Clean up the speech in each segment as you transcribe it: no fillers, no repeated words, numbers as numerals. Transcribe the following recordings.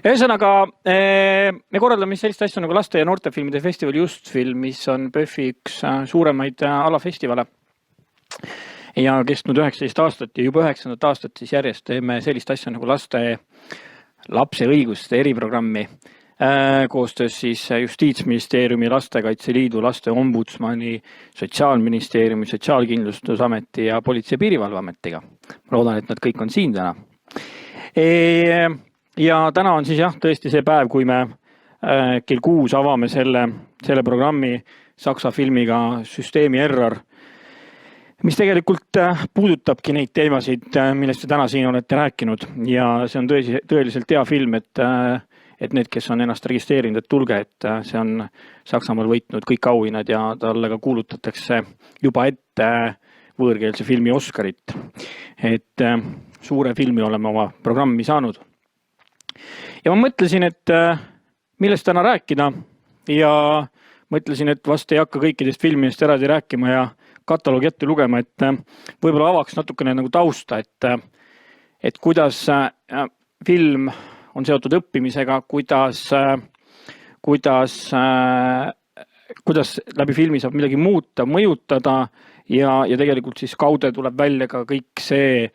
Ühesõnaga, me korraldame sellist asja nagu laste- ja noortefilmide festival Justfilm, mis on PÖFFi üks suuremaid alafestivale. Ja kestnud 19 aastat ja juba 9. aastat siis järjest teeme sellist asja nagu lapse õiguste eriprogrammi koostöös siis Justiitsministeeriumi, Lastekaitse Liidu, Laste Ombudsmani, Sotsiaalministeeriumi, Sotsiaalkindlustusameti ja Politsei- ja Piirivalveametiga. Ma loodan, et nad kõik on siin täna. Ja täna on siis tõesti see päev, kui me kell 6 avame selle programmi saksa filmiga Süsteemi Error, mis tegelikult puudutabki neid teemasid, millest te täna siin olete rääkinud. Ja see on tõeliselt hea film, et need, kes on ennast registreerinud, et tulge, et see on Saksamaal võitnud kõik auhinnad ja talle ka kuulutatakse juba ette võõrkeelse filmi Oscarit. Et suure filmi oleme oma programmi saanud. Ja ma mõtlesin, et millest täna rääkida ja mõtlesin, et vast ei hakka kõikidest filmidest eraldi rääkima ja kataloogi ette lugema, et võib-olla avaks natukene nagu tausta, et kuidas film on seotud õppimisega, kuidas läbi filmi saab midagi muuta, mõjutada ja tegelikult siis kaude tuleb välja ka kõik see,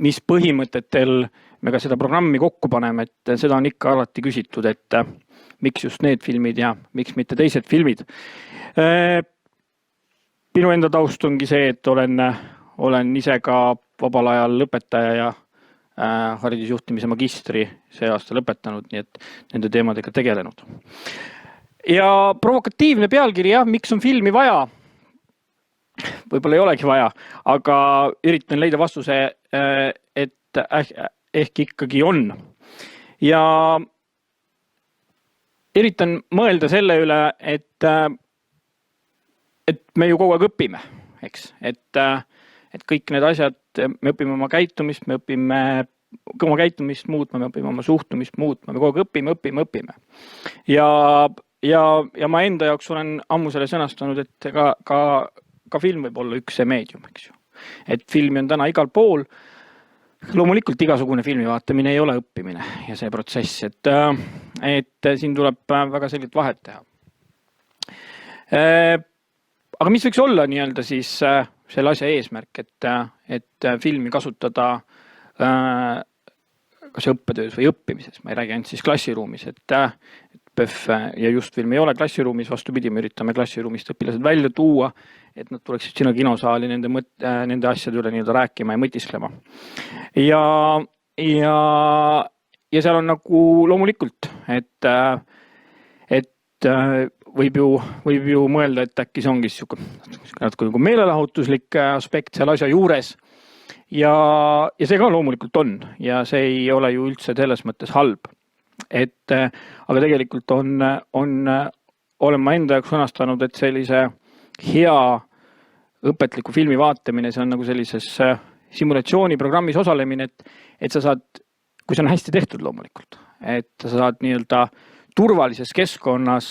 mis põhimõtetel me ka seda programmi kokku paneme, et seda on ikka alati küsitud, et miks just need filmid ja miks mitte teised filmid. Minu enda taust ongi see, et olen ise ka vabal ajal õpetaja ja haridusjuhtimise magistri see aasta lõpetanud, nii et nende teemadega tegelenud. Ja provokatiivne pealkiri, miks on filmi vaja? Võib-olla ei olegi vaja, aga üritan leida vastuse, et ehk ikkagi on. Ja üritan mõelda selle üle, et me ju kogu aeg õpime, eks? Et kõik need asjad, me õpime oma käitumist, me õpime oma käitumist muutma, me õpime oma suhtumist muutma, me kogu aeg õpime. Ja ma enda jaoks olen ammu selle sõnastanud, et ka film võib olla üks see meedium, eks ju. Et filmi on täna igal pool. Loomulikult igasugune filmi vaatamine ei ole õppimine ja see protsess, et siin tuleb väga selgelt vahet teha. Aga mis võiks olla nii-öelda siis selle asja eesmärk, et filmi kasutada kas õppetöös või õppimises, ma ei räägi ainult siis klassiruumis, et PÖFF ja Justfilm ei ole klassiruumis, vastupidi, me üritame klassiruumist õpilased välja tuua, et nad tuleksid sinna kinosaali nende asjade üle nii-öelda rääkima ja mõtisklema. Ja seal on nagu loomulikult, et võib ju mõelda, et äkki see ongi natuke nagu meelelahutuslik aspekt seal asja juures. Ja see ka loomulikult on ja see ei ole ju üldse selles mõttes halb. Aga tegelikult olen ma enda jaoks sõnastanud, et sellise hea õpetliku filmi vaatamine, see on nagu sellises simulatsiooniprogrammis osalemine, et sa saad, kui see on hästi tehtud loomulikult, et sa saad nii-öelda turvalises keskkonnas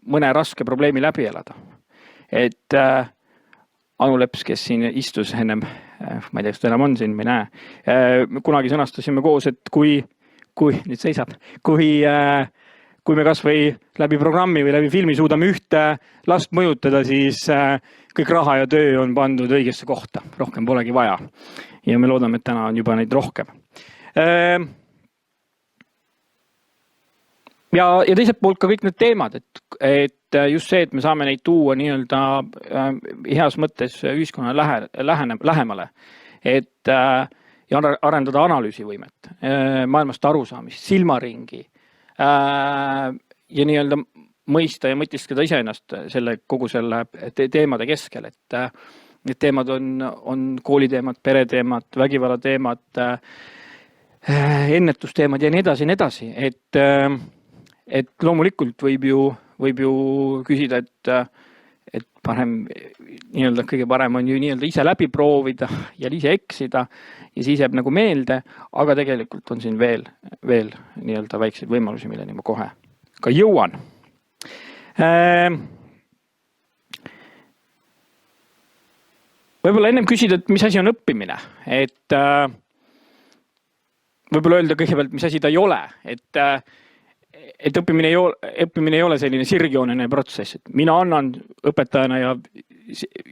mõne raske probleemi läbi elada. Et Anu Leps, kes siin istus ennem, ma ei tea, kas ta enam on siin, ma ei näe, kunagi sõnastasime koos, et kui nüüd seisab, kui me kas või läbi programmi või läbi filmi suudame ühte last mõjutada, siis kõik raha ja töö on pandud õigesse kohta, rohkem polegi vaja. Ja me loodame, et täna on juba neid rohkem. Ja teiselt poolt ka kõik need teemad, et just see, et me saame neid tuua nii-öelda heas mõttes ühiskonna lähemale, ja arendada analüüsivõimet, maailmast arusaamist, silmaringi ja nii-öelda mõista ja mõtiskleda iseennast kogu selle teemade keskel, et need teemad on kooliteemad, pereteemad, vägivallateemad, ennetusteemad ja nii edasi, et loomulikult võib ju küsida, et kõige parem on ju nii-öelda ise läbi proovida ja ise eksida ja siis jääb nagu meelde, aga tegelikult on siin veel nii-öelda väikseid võimalusi, milleni ma kohe ka jõuan. Võib-olla ennem küsida, et mis asi on õppimine, et võib-olla öelda kõigepealt, mis asi ta ei ole, et õppimine ei ole selline sirgjoonene protsess, et mina annan õpetajana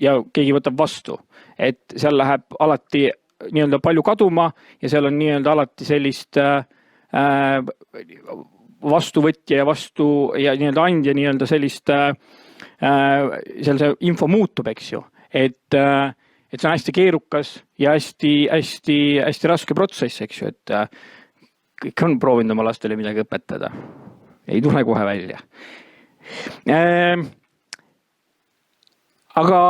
ja keegi võtab vastu, et seal läheb alati nii-öelda palju kaduma ja seal on nii-öelda alati sellist vastuvõtja ja nii-öelda andja nii-öelda sellist seal see info muutub, eks ju, et see on hästi keerukas ja hästi raske protsess, eks ju, et kõik on proovinud oma lastele midagi õpetada. Ei tule kohe välja. Aga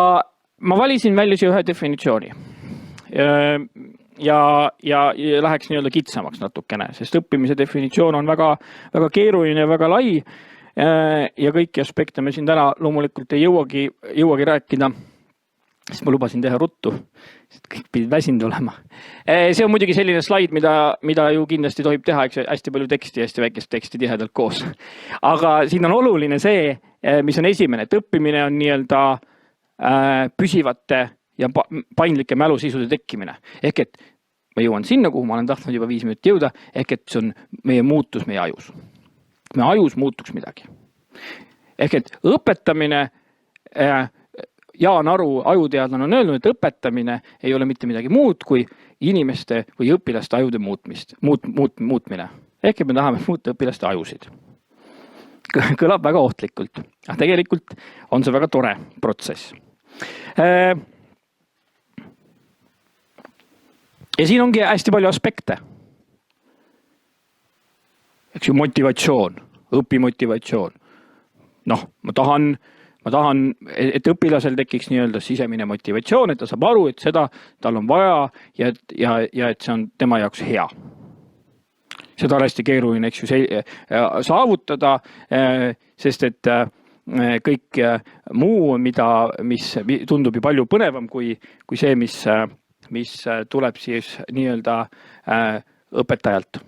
ma valisin välja siia ühe definitsiooni ja läheks nii-öelda kitsamaks natukene, sest õppimise definitsioon on väga, väga keeruline ja väga lai ja kõiki aspekte me siin täna loomulikult ei jõuagi rääkida, sest ma lubasin teha ruttu, sest kõik pidid väsinud olema. See on muidugi selline slaid, mida ju kindlasti tohib teha, eks hästi palju teksti, hästi väikest teksti tihedalt koos. Aga siin on oluline see, mis on esimene, et õppimine on nii-öelda püsivate ja paindlike mälusisude tekkimine. Ehk et ma jõuan sinna, kuhu ma olen tahtnud juba 5 minutit jõuda, ehk et see on meie muutus meie ajus. Meie ajus muutuks midagi. Ehk et õpetamine, Jaan Aru, ajuteadlane on öelnud, et õpetamine ei ole mitte midagi muud kui inimeste või õpilaste ajude muutmine. Ehk et me tahame muuta õpilaste ajusid. Kõlab väga ohtlikult, aga tegelikult on see väga tore protsess. Ja siin ongi hästi palju aspekte. Eks ju motivatsioon, õpimotivatsioon. Noh, ma tahan, et õpilasel tekiks nii-öelda sisemine motivatsioon, et ta saab aru, et seda tal on vaja ja et see on tema jaoks hea. Seda on hästi keeruline, eks ju, saavutada, sest et kõik muu, mis tundub ju palju põnevam kui see, mis tuleb siis nii-öelda õpetajalt.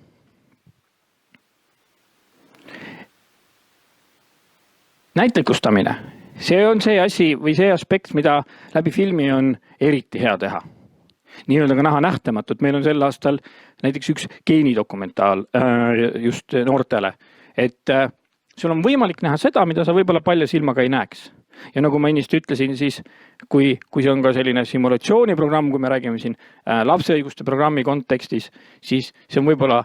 Näitlikustamine. See on see asi või see aspekt, mida läbi filmi on eriti hea teha. Nii-öelda ka näha nähtamatut. Meil on sel aastal näiteks üks geenidokumentaal just noortele. Et sul on võimalik näha seda, mida sa võib-olla palju silmaga ei näeks. Ja nagu ma ennist ütlesin, siis kui see on ka selline simulatsiooniprogramm, kui me räägime siin lapseõiguste programmi kontekstis, siis see on võib-olla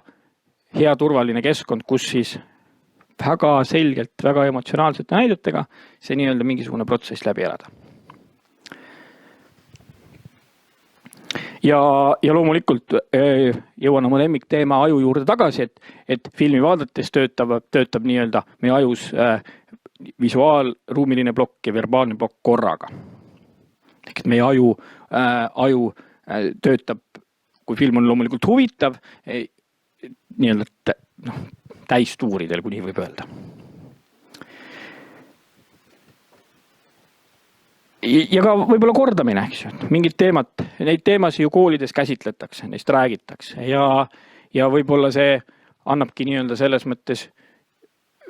hea turvaline keskkond, kus siis väga selgelt, väga emotsionaalsete näidetega see nii-öelda mingisugune protsess läbi elada. Ja loomulikult jõuan oma lemmikteema aju juurde tagasi, et filmi vaadates töötab nii-öelda meie ajus visuaalruumiline plokk ja verbaalne plokk korraga. Ehk et meie aju töötab, kui film on loomulikult huvitav, nii-öelda täistuuridel, kui nii võib öelda. Ja ka võib-olla kordamine, eks ju. Mingid teemad, neid teemasid ju koolides käsitletakse, neist räägitakse ja võib-olla see annabki nii-öelda selles mõttes,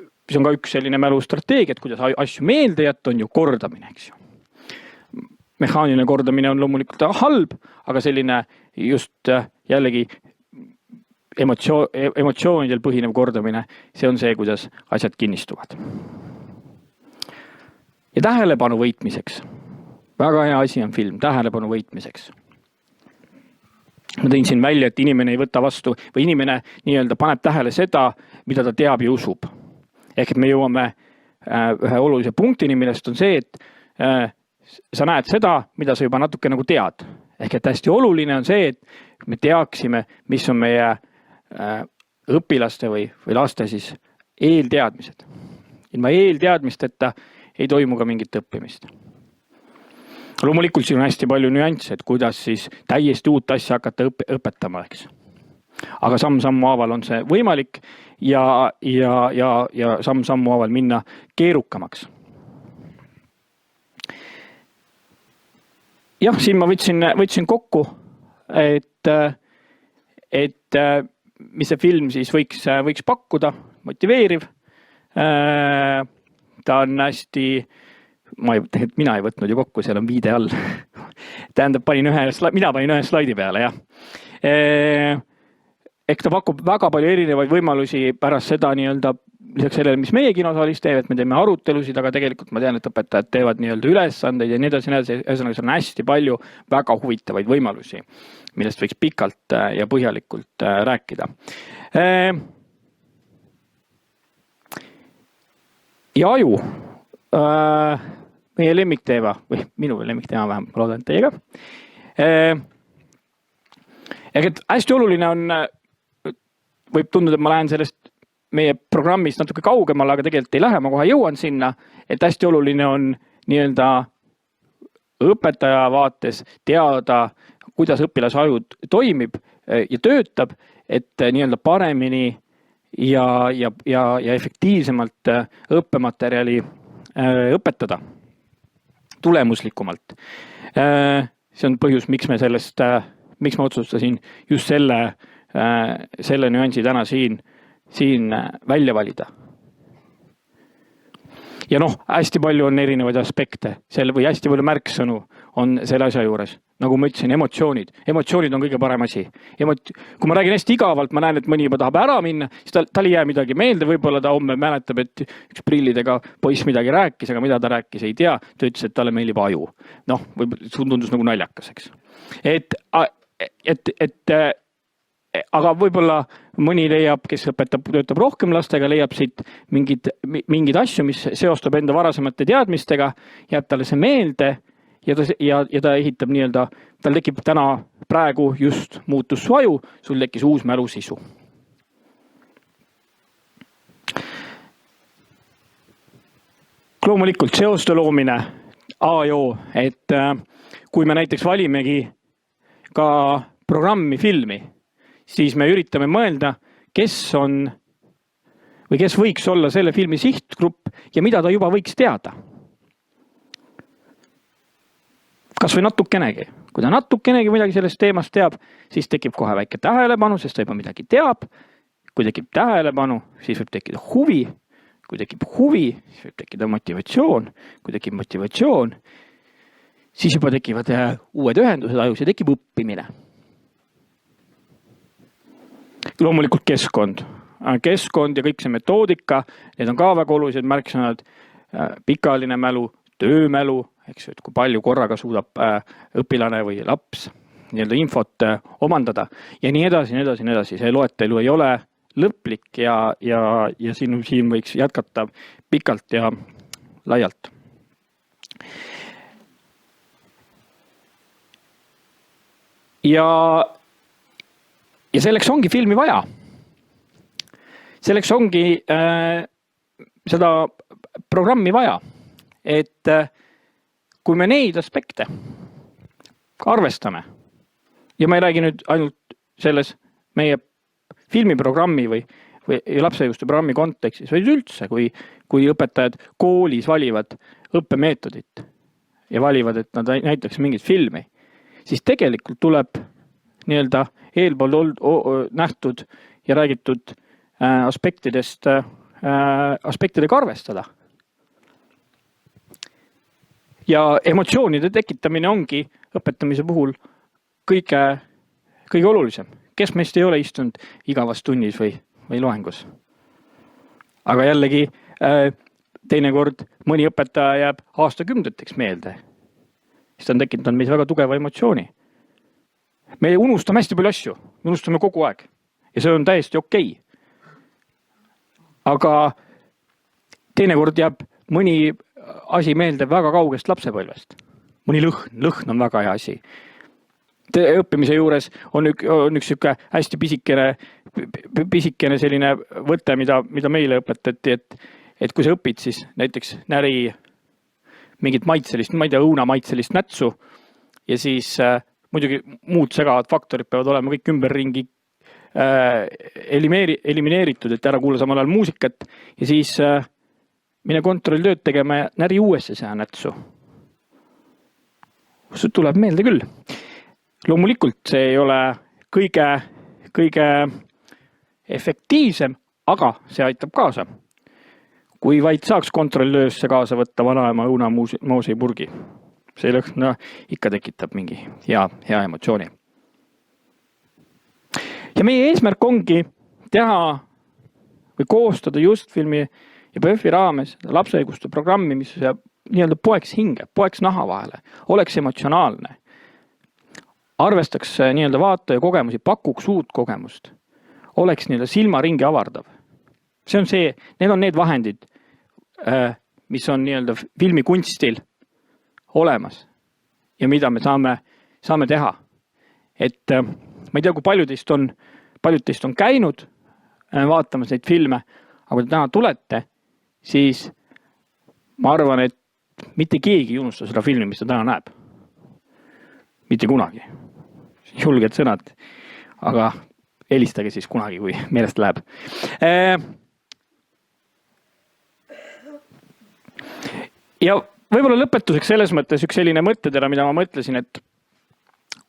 mis on ka üks selline mälustrateegia, et kuidas asju meelde jätta, on ju kordamine, eks ju. Mehaaniline kordamine on loomulikult halb, aga selline just jällegi emotsioonidel põhinev kordamine, see on see, kuidas asjad kinnistuvad. Ja tähelepanu võitmiseks. Väga hea asi on film, tähelepanu võitmiseks. Ma tõin siin välja, et inimene ei võta vastu või inimene nii-öelda paneb tähele seda, mida ta teab ja usub. Ehk et me jõuame ühe olulise punktini, millest on see, et sa näed seda, mida sa juba natuke nagu tead. Ehk et hästi oluline on see, et me teaksime, mis on meie õpilaste või laste siis eelteadmised. Ilma eelteadmisteta ei toimu ka mingit õppimist. Loomulikult siin on hästi palju nüansse, et kuidas siis täiesti uut asja hakata õpetama, eks. Aga samm-sammu haaval on see võimalik ja samm-sammu haaval minna keerukamaks. Jah, siin ma võtsin kokku, et mis see film siis võiks pakkuda, motiveeriv. Ta on hästi, mina ei võtnud ju kokku, seal on viide all. Tähendab, mina panin ühe slaidi peale, jah. eks ta pakub väga palju erinevaid võimalusi pärast seda nii-öelda lisaks sellele, mis meie kinosaalis teeme, et me teeme arutelusid, aga tegelikult ma tean, et õpetajad teevad nii-öelda ülesandeid ja nii edasi, ühesõnaga see on hästi palju väga huvitavaid võimalusi, millest võiks pikalt ja põhjalikult rääkida. Ja aju, meie lemmikteema, või minu lemmikteema vähem, ma loodan teiega. Et hästi oluline on, võib tunduda, et ma lähen sellest meie programmist natuke kaugemale, aga tegelikult ei lähe, ma kohe jõuan sinna, et hästi oluline on nii-öelda õpetaja vaates teada, kuidas õpilase aju toimib ja töötab, et nii-öelda paremini ja efektiivsemalt õppematerjali õpetada tulemuslikumalt. See on põhjus, miks ma otsustasin just selle nüansi täna siin välja valida. Ja hästi palju on erinevaid aspekte või hästi palju märksõnu on selle asja juures. Nagu ma ütlesin, emotsioonid. Emotsioonid on kõige parem asi. Kui ma räägin hästi igavalt, ma näen, et mõni juba tahab ära minna, siis tal ei jää midagi meelde, võib-olla ta homme mäletab, et üks prillidega poiss midagi rääkis, aga mida ta rääkis, ei tea. Ta ütles, et talle meeldib aju. Võib-olla tundus nagu naljakas, eks. Aga võib-olla mõni leiab, kes töötab rohkem lastega, leiab siit mingid asju, mis seostab enda varasemate teadmistega, jääb talle see meelde ja ta ehitab nii-öelda, tal tekib praegu just muutus su aju, sul tekkis uus mälusisu. Loomulikult seoste loomine, et kui me näiteks valimegi ka programmi, filmi, siis me üritame mõelda, kes võiks olla selle filmi sihtgrupp ja mida ta juba võiks teada. Kas või natukenegi. Kui ta natukenegi midagi sellest teemast teab, siis tekib kohe väike tähelepanu, sest ta juba midagi teab. Kui tekib tähelepanu, siis võib tekkida huvi. Kui tekib huvi, siis võib tekkida motivatsioon. Kui tekib motivatsioon, siis juba tekivad uued ühendused ajus ja tekib õppimine. Loomulikult keskkond ja kõik see metoodika, need on ka väga olulised märksõnad, pikaajaline mälu, töömälu, eks, et kui palju korraga suudab õpilane või laps nii-öelda infot omandada ja nii edasi. See loetelu ei ole lõplik ja siin võiks jätkata pikalt ja laialt. Ja selleks ongi filmi vaja. Selleks ongi seda programmi vaja, et kui me neid aspekte arvestame, ja ma ei räägi nüüd ainult selles meie filmiprogrammi või lapsejuuste programmi kontekstis, vaid üldse, kui õpetajad koolis valivad õppemeetodit ja valivad, et nad näitaks mingit filmi, siis tegelikult tuleb nii-öelda eelpool nähtud ja räägitud aspektidega arvestada. Ja emotsioonide tekitamine ongi õpetamise puhul kõige olulisem. Kes meist ei ole istunud igavas tunnis või loengus? Aga jällegi, teinekord mõni õpetaja jääb aastakümneteks meelde. Siis ta on tekitanud meis väga tugeva emotsiooni. Me unustame hästi palju asju, me unustame kogu aeg ja see on täiesti okei. Aga teinekord jääb mõni asi meelde väga kaugest lapsepõlvest. Mõni lõhn on väga hea asi. Õppimise juures on üks hästi pisikene selline võte, mida meile õpetati, et kui sa õpid, siis näiteks näri mingit maitselist, ma ei tea, õunamaitselist nätsu ja siis muidugi muud segavad faktorid peavad olema kõik ümberringi elimineeritud, et ära kuula samal ajal muusikat ja siis mine kontrolltööd tegema ja näri uuesti see nätsu. See tuleb meelde küll. Loomulikult see ei ole kõige efektiivsem, aga see aitab kaasa. Kui vaid saaks kontrollöösse kaasa võtta vanaema õunamoosipurgi. See lõhn ikka tekitab mingi hea emotsiooni. Ja meie eesmärk ongi teha või koostada just filmi ja PÖFFi raames lapseõiguste programmi, mis nii-öelda poeks hinge, poeks naha vahele, oleks emotsionaalne, arvestaks nii-öelda vaataja kogemusi, pakuks uut kogemust, oleks nii-öelda silmaringi avardav. See on see, need on need vahendid, mis on nii-öelda filmi kunstil olemas ja mida me saame teha. Et ma ei tea, kui paljud teist on käinud vaatamas neid filme, aga kui te täna tulete, siis ma arvan, et mitte keegi ei unusta seda filmi, mis ta täna näeb. Mitte kunagi. Julged sõnad, aga helistage siis kunagi, kui meelest läheb. Ja võib-olla lõpetuseks selles mõttes üks selline mõttetera, mida ma mõtlesin, et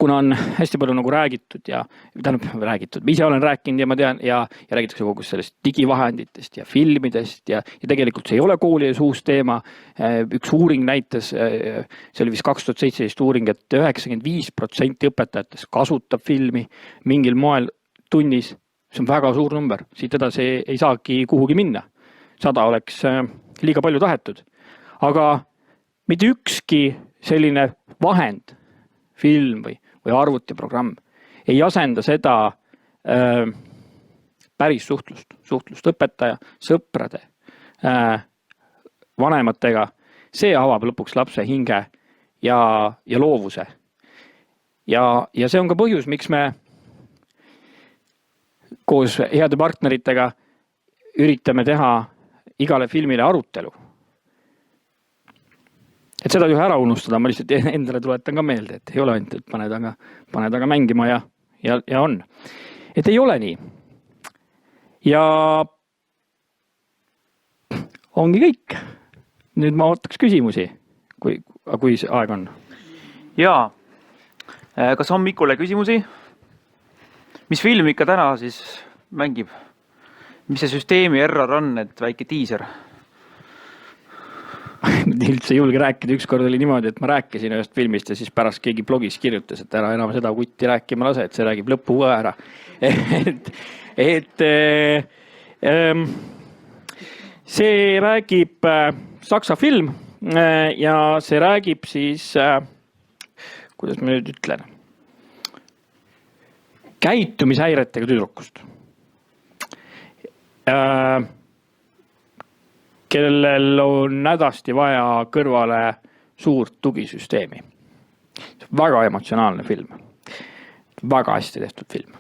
kuna on hästi palju nagu räägitud ja ise olen rääkinud ja ma tean ja räägitakse kogu sellest digivahenditest ja filmidest ja tegelikult see ei ole kooli ees uus teema. Üks uuring näitas, see oli vist 2017 uuring, et 95% õpetajatest kasutab filmi mingil moel tunnis. See on väga suur number, siit edasi ei saagi kuhugi minna. 100 oleks liiga palju tahetud. Aga mitte ükski selline vahend, film või arvutiprogramm ei asenda seda päris suhtlust õpetaja, sõprade, vanematega. See avab lõpuks lapse hinge ja loovuse. Ja see on ka põhjus, miks me koos heade partneritega üritame teha igale filmile arutelu. Et seda ju ära unustada, ma lihtsalt endale tuletan ka meelde, et ei ole ainult, et paned aga mängima ja on. Et ei ole nii. Ja ongi kõik. Nüüd ma ootaks küsimusi, kui see aeg on. Jaa. Kas on Mikule küsimusi? Mis film ikka täna siis mängib? Mis see süsteemi error on, et väike tiiser? Üldse ei julge rääkida, ükskord oli niimoodi, et ma rääkisin ühest filmist ja siis pärast keegi blogis kirjutas, et ära enam seda kutti rääkima lase, et see räägib lõppu ära. See räägib saksa film ja see räägib siis, kuidas ma nüüd ütlen, käitumishäiretega tüdrukust. Kellel on hädasti vaja kõrvale suurt tugisüsteemi. Väga emotsionaalne film. Väga hästi tehtud film.